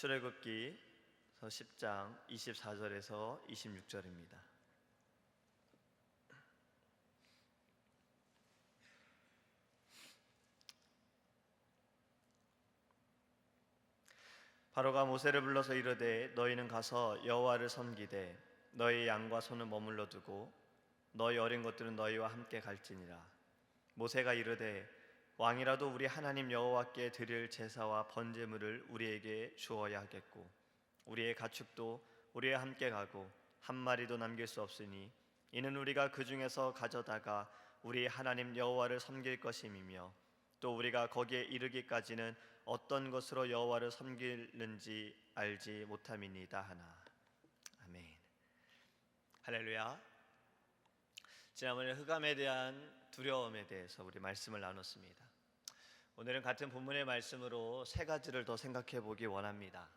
출애굽기 10장 24절에서 26절입니다. 바로가 모세를 불러서 이르되 너희는 가서 여호와를 섬기되 너희 양과 소는 머물러 두고 너희 어린 것들은 너희와 함께 갈지니라. 모세가 이르되 왕이라도 우리 하나님 여호와께 드릴 제사와 번제물을 우리에게 주어야 하겠고 우리의 가축도 우리와 함께 가고 한 마리도 남길 수 없으니 이는 우리가 그 중에서 가져다가 우리 하나님 여호와를 섬길 것임이며 또 우리가 거기에 이르기까지는 어떤 것으로 여호와를 섬기는지 알지 못함이니이다 하나. 아멘. 할렐루야. 지난번에 흑암에 대한 두려움에 대해서 우리 말씀을 나눴습니다. 오늘은 같은 본문의 말씀으로 세 가지를 더 생각해 보기 원합니다.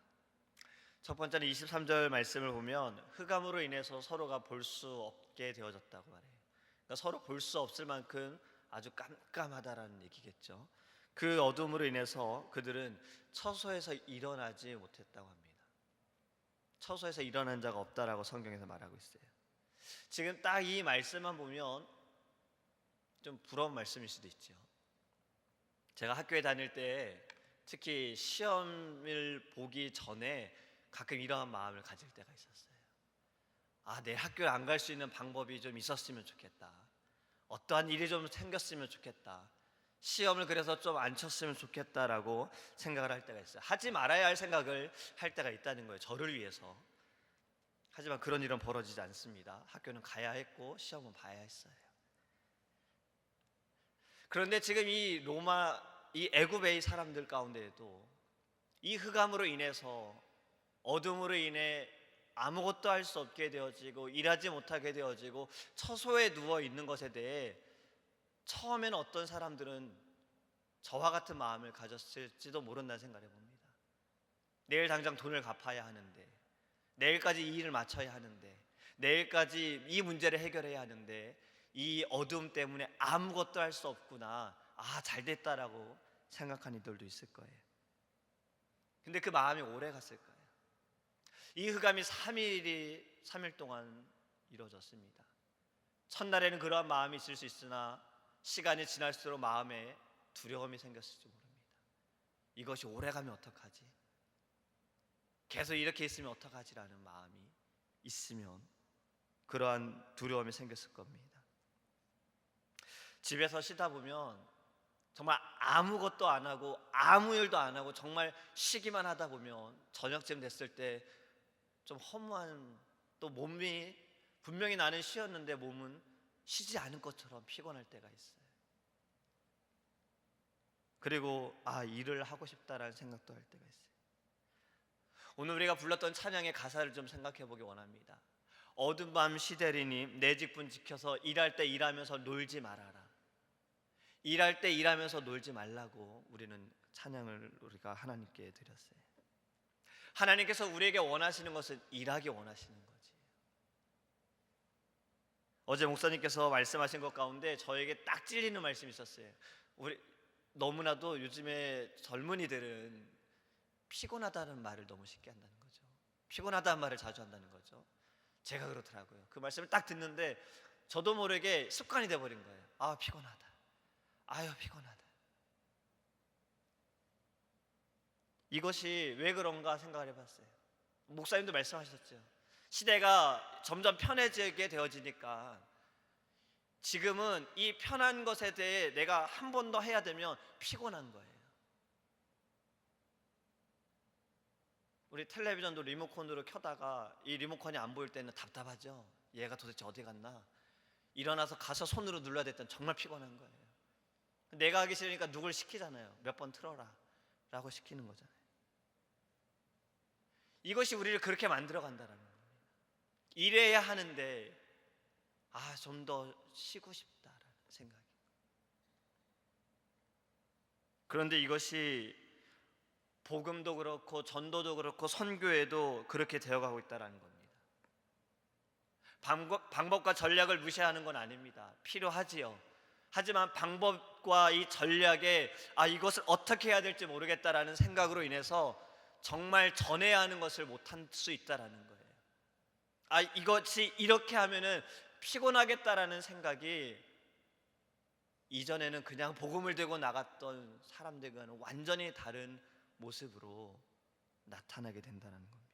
첫 번째는 23절 말씀을 보면 흑암으로 인해서 서로가 볼 수 없게 되어졌다고 말해요. 그러니까 서로 볼 수 없을 만큼 아주 깜깜하다라는 얘기겠죠. 그 어둠으로 인해서 그들은 처소에서 일어나지 못했다고 합니다. 처소에서 일어난 자가 없다라고 성경에서 말하고 있어요. 지금 딱 이 말씀만 보면 좀 부러운 말씀일 수도 있죠. 제가 학교에 다닐 때 특히 시험을 보기 전에 가끔 이러한 마음을 가질 때가 있었어요. 내일 학교에 안 갈 수 있는 방법이 좀 있었으면 좋겠다. 어떠한 일이 좀 생겼으면 좋겠다. 시험을 그래서 좀 안 쳤으면 좋겠다라고 생각을 할 때가 있어요. 하지 말아야 할 생각을 할 때가 있다는 거예요. 저를 위해서. 하지만 그런 일은 벌어지지 않습니다. 학교는 가야 했고 시험은 봐야 했어요. 그런데 지금 이 애굽의 사람들 가운데에도 이 흑암으로 인해서 어둠으로 인해 아무것도 할 수 없게 되어지고 일하지 못하게 되어지고 처소에 누워 있는 것에 대해 처음에는 어떤 사람들은 저와 같은 마음을 가졌을지도 모른다는 생각을 해봅니다. 내일 당장 돈을 갚아야 하는데, 내일까지 이 일을 마쳐야 하는데, 내일까지 이 문제를 해결해야 하는데 이 어둠 때문에 아무것도 할 수 없구나. 잘됐다라고 생각한 이들도 있을 거예요. 근데 그 마음이 오래 갔을 거예요. 이 흑암이 3일 동안 이루어졌습니다. 첫날에는 그러한 마음이 있을 수 있으나 시간이 지날수록 마음에 두려움이 생겼을지 모릅니다. 이것이 오래가면 어떡하지? 계속 이렇게 있으면 어떡하지라는 마음이 있으면 그러한 두려움이 생겼을 겁니다. 집에서 쉬다 보면 정말 아무것도 안 하고 아무 일도 안 하고 정말 쉬기만 하다 보면 저녁쯤 됐을 때 좀 허무한, 또 몸이 분명히 나는 쉬었는데 몸은 쉬지 않은 것처럼 피곤할 때가 있어요. 그리고 일을 하고 싶다라는 생각도 할 때가 있어요. 오늘 우리가 불렀던 찬양의 가사를 좀 생각해 보기 원합니다. 어둠 밤 시대리니 내 직분 지켜서 일할 때 일하면서 놀지 말아라. 일할 때 일하면서 놀지 말라고 우리는 찬양을 우리가 하나님께 드렸어요. 하나님께서 우리에게 원하시는 것은 일하기 원하시는 거지. 어제 목사님께서 말씀하신 것 가운데 저에게 딱 찔리는 말씀이 있었어요. 우리 너무나도 요즘에 젊은이들은 피곤하다는 말을 너무 쉽게 한다는 거죠. 피곤하다는 말을 자주 한다는 거죠. 제가 그렇더라고요. 그 말씀을 딱 듣는데 저도 모르게 습관이 돼버린 거예요. 피곤하다. 피곤하다. 이것이 왜 그런가 생각을 해봤어요. 목사님도 말씀하셨죠. 시대가 점점 편해지게 되어지니까 지금은 이 편한 것에 대해 내가 한 번 더 해야 되면 피곤한 거예요. 우리 텔레비전도 리모컨으로 켜다가 이 리모컨이 안 보일 때는 답답하죠. 얘가 도대체 어디 갔나? 일어나서 가서 손으로 눌러야 됐던 정말 피곤한 거예요. 내가 하기 싫으니까 누굴 시키잖아요. 몇 번 틀어라 라고 시키는 거잖아요. 이것이 우리를 그렇게 만들어 간다는 겁니다. 일해야 하는데 좀 더 쉬고 싶다라는 생각이. 그런데 이것이 복음도 그렇고 전도도 그렇고 선교에도 그렇게 되어가고 있다는 겁니다. 방법과 전략을 무시하는 건 아닙니다. 필요하지요. 하지만 방법과 이 전략에 이것을 어떻게 해야 될지 모르겠다라는 생각으로 인해서 정말 전해야 하는 것을 못할 수 있다라는 거예요. 이것이 이렇게 하면은 피곤하겠다라는 생각이 이전에는 그냥 복음을 들고 나갔던 사람들과는 완전히 다른 모습으로 나타나게 된다는 겁니다.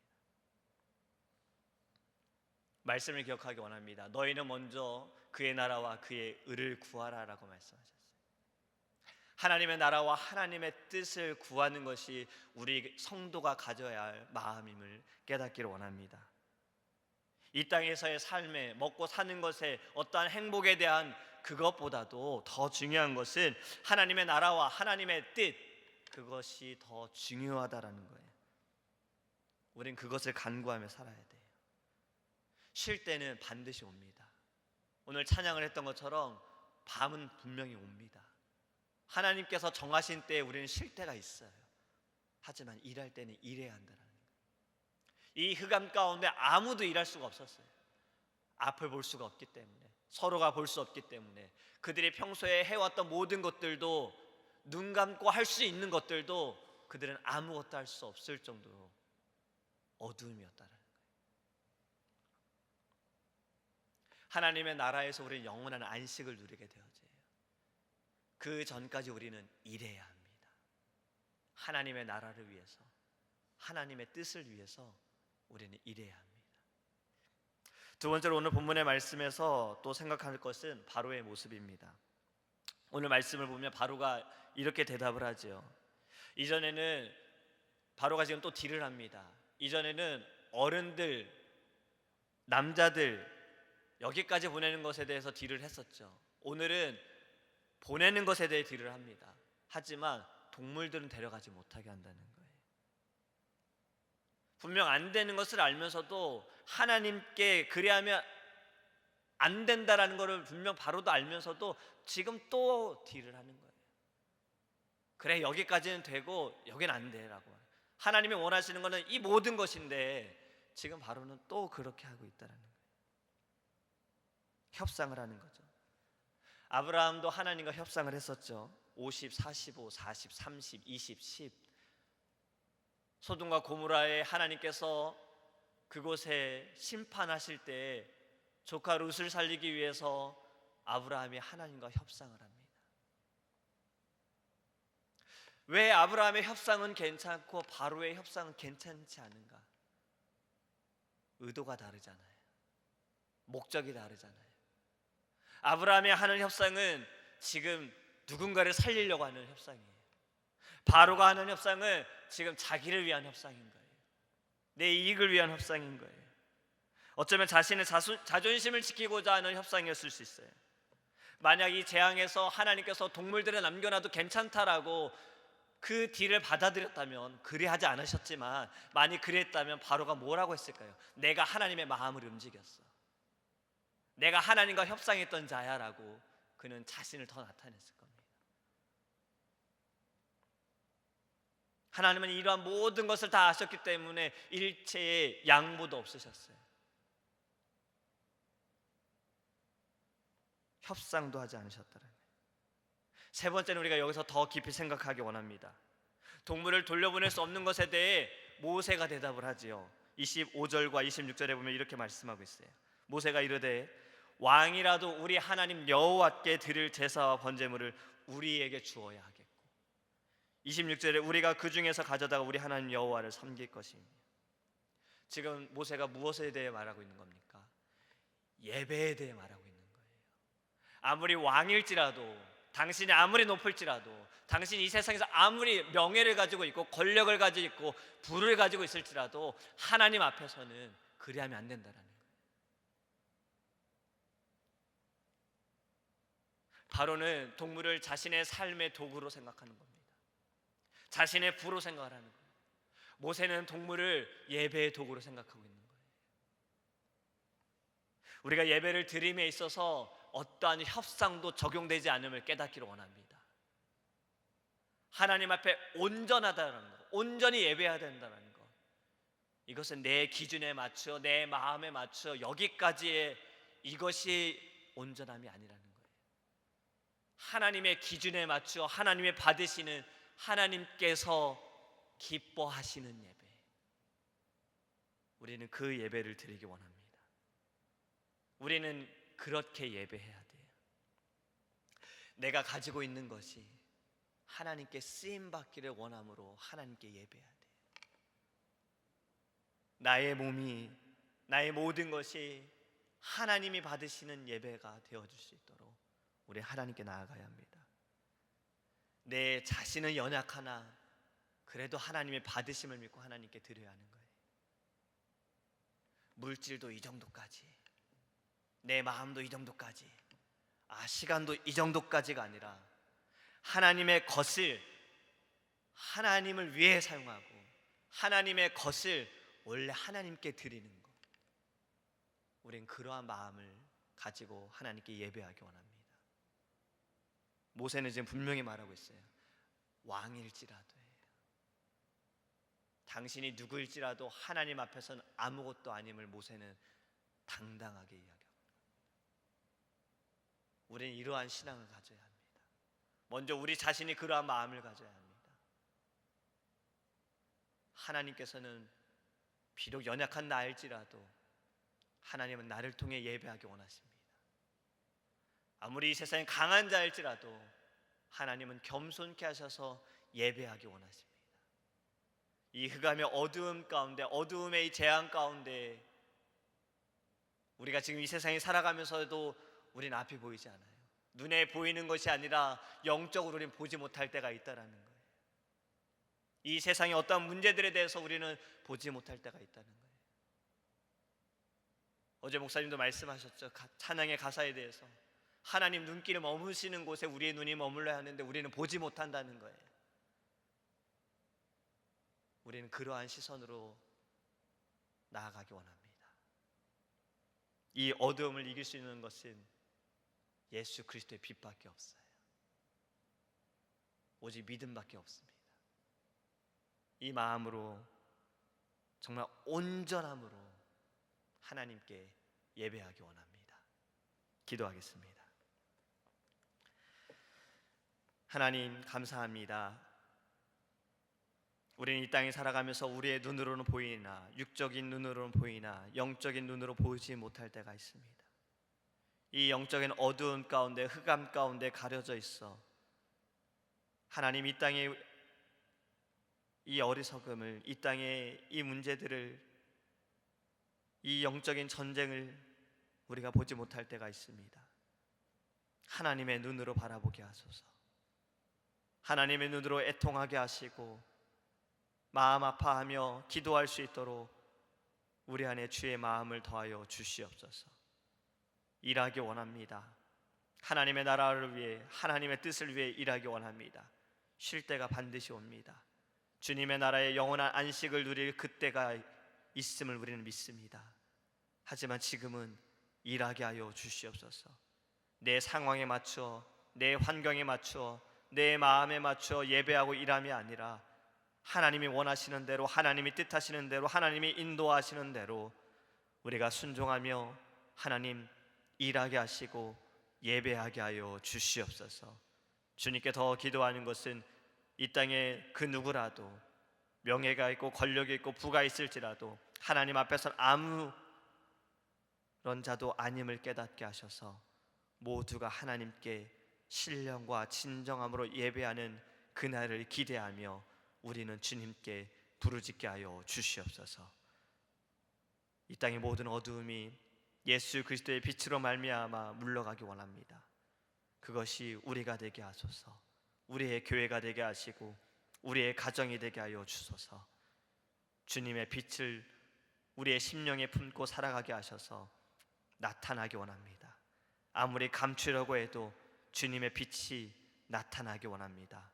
말씀을 기억하기 원합니다. 너희는 먼저 그의 나라와 그의 의를 구하라라고 말씀하셨어요. 하나님의 나라와 하나님의 뜻을 구하는 것이 우리 성도가 가져야 할 마음임을 깨닫기를 원합니다. 이 땅에서의 삶에 먹고 사는 것에 어떠한 행복에 대한 그것보다도 더 중요한 것은 하나님의 나라와 하나님의 뜻, 그것이 더 중요하다라는 거예요. 우린 그것을 간구하며 살아야 돼요. 쉴 때는 반드시 옵니다. 오늘 찬양을 했던 것처럼 밤은 분명히 옵니다. 하나님께서 정하신 때에 우리는 쉴 때가 있어요. 하지만 일할 때는 일해야 한다는 거예요. 이 흑암 가운데 아무도 일할 수가 없었어요. 앞을 볼 수가 없기 때문에, 서로가 볼 수 없기 때문에, 그들이 평소에 해왔던 모든 것들도, 눈 감고 할 수 있는 것들도 그들은 아무것도 할 수 없을 정도로 어두움이었다는 거예요. 하나님의 나라에서 우리는 영원한 안식을 누리게 되어져요. 그 전까지 우리는 일해야 합니다. 하나님의 나라를 위해서, 하나님의 뜻을 위해서 우리는 일해야 합니다. 두 번째로 오늘 본문의 말씀에서 또 생각할 것은 바로의 모습입니다. 오늘 말씀을 보면 바로가 이렇게 대답을 하죠. 이전에는 바로가 지금 또 딜을 합니다. 이전에는 어른들, 남자들 여기까지 보내는 것에 대해서 딜을 했었죠. 오늘은 보내는 것에 대해 딜을 합니다. 하지만 동물들은 데려가지 못하게 한다는 거예요. 분명 안 되는 것을 알면서도 하나님께 그래야면 안 된다라는 것을 분명 바로도 알면서도 지금 또 딜을 하는 거예요. 그래, 여기까지는 되고 여긴 안 돼라고. 하나님이 원하시는 것은 이 모든 것인데 지금 바로는 또 그렇게 하고 있다는 거예요. 협상을 하는 거죠. 아브라함도 하나님과 협상을 했었죠. 50, 45, 40, 30, 20, 10. 소돔과 고모라에 하나님께서 그곳에 심판하실 때 조카 룻을 살리기 위해서 아브라함이 하나님과 협상을 합니다. 왜 아브라함의 협상은 괜찮고 바로의 협상은 괜찮지 않은가? 의도가 다르잖아요. 목적이 다르잖아요. 아브라함이 하는 협상은 지금 누군가를 살리려고 하는 협상이에요. 바로가 하는 협상은 지금 자기를 위한 협상인 거예요. 내 이익을 위한 협상인 거예요. 어쩌면 자신의 자존심을 지키고자 하는 협상이었을 수 있어요. 만약 이 재앙에서 하나님께서 동물들을 남겨놔도 괜찮다라고 그 딜을 받아들였다면, 그리하지 않으셨지만 만약 그랬다면 바로가 뭐라고 했을까요? 내가 하나님의 마음을 움직였어, 내가 하나님과 협상했던 자야라고 그는 자신을 더 나타냈을 겁니다. 하나님은 이러한 모든 것을 다 아셨기 때문에 일체의 양보도 없으셨어요. 협상도 하지 않으셨다는 거예요. 세 번째는 우리가 여기서 더 깊이 생각하기 원합니다. 동물을 돌려보낼 수 없는 것에 대해 모세가 대답을 하지요. 25절과 26절에 보면 이렇게 말씀하고 있어요. 모세가 이르되 왕이라도 우리 하나님 여호와께 드릴 제사와 번제물을 우리에게 주어야 하겠고, 26절에 우리가 그 중에서 가져다가 우리 하나님 여호와를 섬길 것입니다. 지금 모세가 무엇에 대해 말하고 있는 겁니까? 예배에 대해 말하고 있는 거예요. 아무리 왕일지라도, 당신이 아무리 높을지라도, 당신이 이 세상에서 아무리 명예를 가지고 있고 권력을 가지고 있고 부를 가지고 있을지라도 하나님 앞에서는 그리하면 안 된다는 거예요. 바로는 동물을 자신의 삶의 도구로 생각하는 겁니다. 자신의 부로 생각을 하는 거예요. 모세는 동물을 예배의 도구로 생각하고 있는 거예요. 우리가 예배를 드림에 있어서 어떠한 협상도 적용되지 않음을 깨닫기를 원합니다. 하나님 앞에 온전하다는 것, 온전히 예배해야 된다는 것, 이것은 내 기준에 맞춰, 내 마음에 맞춰 여기까지의 이것이 온전함이 아니라는 거예요. 하나님의 기준에 맞추어 하나님의 받으시는, 하나님께서 기뻐하시는 예배, 우리는 그 예배를 드리기 원합니다. 우리는 그렇게 예배해야 돼요. 내가 가지고 있는 것이 하나님께 쓰임받기를 원함으로 하나님께 예배해야 돼요. 나의 몸이, 나의 모든 것이 하나님이 받으시는 예배가 되어줄 수 있도록 우리 하나님께 나아가야 합니다. 내 자신은 연약하나 그래도 하나님의 받으심을 믿고 하나님께 드려야 하는 거예요. 물질도 이 정도까지, 내 마음도 이 정도까지, 시간도 이 정도까지가 아니라 하나님의 것을 하나님을 위해 사용하고 하나님의 것을 원래 하나님께 드리는 것, 우린 그러한 마음을 가지고 하나님께 예배하기 원합니다. 모세는 지금 분명히 말하고 있어요. 왕일지라도예요. 당신이 누구일지라도 하나님 앞에서는 아무것도 아님을 모세는 당당하게 이야기합니다. 우리는 이러한 신앙을 가져야 합니다. 먼저 우리 자신이 그러한 마음을 가져야 합니다. 하나님께서는 비록 연약한 나일지라도 하나님은 나를 통해 예배하기 원하십니다. 아무리 이 세상에 강한 자일지라도 하나님은 겸손케 하셔서 예배하기 원하십니다. 이 흑암의 어두움 가운데, 어두움의 이 재앙 가운데 우리가 지금 이 세상에 살아가면서도 우린 앞이 보이지 않아요. 눈에 보이는 것이 아니라 영적으로 우리는 보지 못할 때가 있다는 거예요. 이 세상의 어떠한 문제들에 대해서 우리는 보지 못할 때가 있다는 거예요. 어제 목사님도 말씀하셨죠. 찬양의 가사에 대해서 하나님 눈길을 머무시는 곳에 우리의 눈이 머물러야 하는데 우리는 보지 못한다는 거예요. 우리는 그러한 시선으로 나아가기 원합니다. 이 어두움을 이길 수 있는 것은 예수 그리스도의 빛밖에 없어요. 오직 믿음밖에 없습니다. 이 마음으로 정말 온전함으로 하나님께 예배하기 원합니다. 기도하겠습니다. 하나님 감사합니다. 우리는 이 땅에 살아가면서 우리의 눈으로는 보이나 육적인 눈으로는 보이나 영적인 눈으로 보이지 못할 때가 있습니다. 이 영적인 어두움 가운데, 흑암 가운데 가려져 있어 하나님 이 땅에 이 어리석음을, 이 땅의 이 문제들을, 이 영적인 전쟁을 우리가 보지 못할 때가 있습니다. 하나님의 눈으로 바라보게 하소서. 하나님의 눈으로 애통하게 하시고 마음 아파하며 기도할 수 있도록 우리 안에 주의 마음을 더하여 주시옵소서. 일하기 원합니다. 하나님의 나라를 위해, 하나님의 뜻을 위해 일하기 원합니다. 쉴 때가 반드시 옵니다. 주님의 나라의 영원한 안식을 누릴 그때가 있음을 우리는 믿습니다. 하지만 지금은 일하게 하여 주시옵소서. 내 상황에 맞춰, 내 환경에 맞춰, 내 마음에 맞춰 예배하고 일함이 아니라 하나님이 원하시는 대로, 하나님이 뜻하시는 대로, 하나님이 인도하시는 대로 우리가 순종하며 하나님 일하게 하시고 예배하게 하여 주시옵소서. 주님께 더 기도하는 것은 이 땅에 그 누구라도 명예가 있고 권력이 있고 부가 있을지라도 하나님 앞에서는 아무런 자도 아님을 깨닫게 하셔서 모두가 하나님께 신령과 진정함으로 예배하는 그날을 기대하며 우리는 주님께 부르짖게 하여 주시옵소서. 이 땅의 모든 어두움이 예수 그리스도의 빛으로 말미암아 물러가기 원합니다. 그것이 우리가 되게 하소서. 우리의 교회가 되게 하시고 우리의 가정이 되게 하여 주소서. 주님의 빛을 우리의 심령에 품고 살아가게 하셔서 나타나기 원합니다. 아무리 감추려고 해도 주님의 빛이 나타나기 원합니다.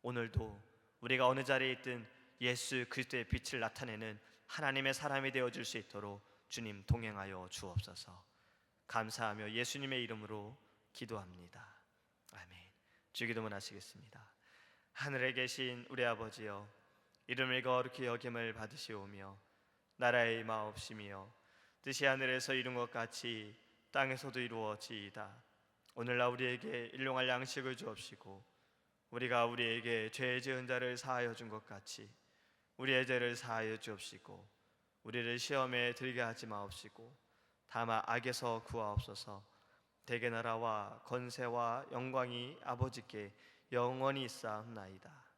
오늘도 우리가 어느 자리에 있든 예수 그리스도의 빛을 나타내는 하나님의 사람이 되어줄 수 있도록 주님 동행하여 주옵소서. 감사하며 예수님의 이름으로 기도합니다. 아멘. 주기도문 하시겠습니다. 하늘에 계신 우리 아버지여, 이름을 거룩히 여김을 받으시오며 나라의 임하옵시며 뜻이 하늘에서 이룬 것 같이 땅에서도 이루어지이다. 오늘날 우리에게 일용할 양식을 주옵시고 우리가 우리에게 죄 지은 자를 사하여 준 것 같이 우리의 죄를 사하여 주옵시고 우리를 시험에 들게 하지 마옵시고 다만 악에서 구하옵소서. 대개 나라와 권세와 영광이 아버지께 영원히 있사옵나이다.